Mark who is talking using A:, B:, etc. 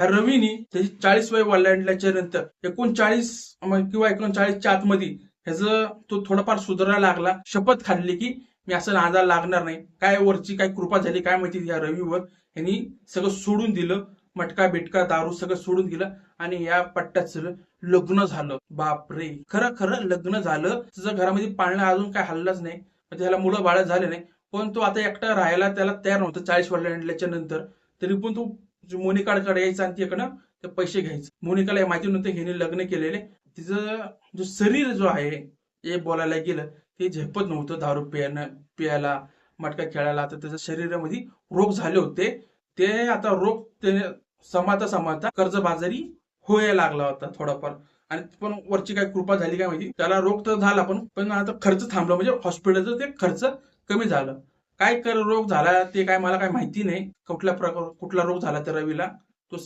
A: रवीनी त्याची 40 वय ओलांडल्याच्या नंतर 39 किंवा 39च्या आतमध्ये ह्याचं तो थोडाफार सुधारायला लागला. शपथ खाल्ली की मी असं नादाला लागणार नाही. काय वरची काय कृपा झाली काय माहिती या रवीवर. यांनी सगळं सोडून दिलं, मटका बिटका दारू सगळं सोडून दिलं आणि या पट्ट्याचं लग्न झालं. बापरे, खरं खरं लग्न झालं. तुझं घरामध्ये पाळणं अजून काय हल्लाच नाही, म्हणजे ह्याला मुलं बाळ झाले नाही. पण तो आता एकटा राहायला त्याला तयार नव्हतं 40 ओलांडल्याच्या नंतर. तरी पण तो मोनिकाकडे यायचा आणि तिकडनं ते पैसे घ्यायचे. मोनिकाला हे माहिती नव्हतं हिने लग्न केलेले. तिचं जो शरीर जो आहे हे बोलायला गेलं ते झेपत नव्हतं दारू प्यायला मटका खेळायला. तर त्याच्या शरीरामध्ये रोग झाले होते. ते आता रोग ते समाता कर्जबाजारी व्हायला लागला होता थोडाफार. आणि पण वरची काय कृपा झाली काय माहिती, त्याला रोग तर झाला पण आता खर्च थांबला, म्हणजे हॉस्पिटलचं ते खर्च कमी झालं. काय रोग झाला ते काय मला काय माहिती नाही, कुठला रोग झाला त्या रवीला. तो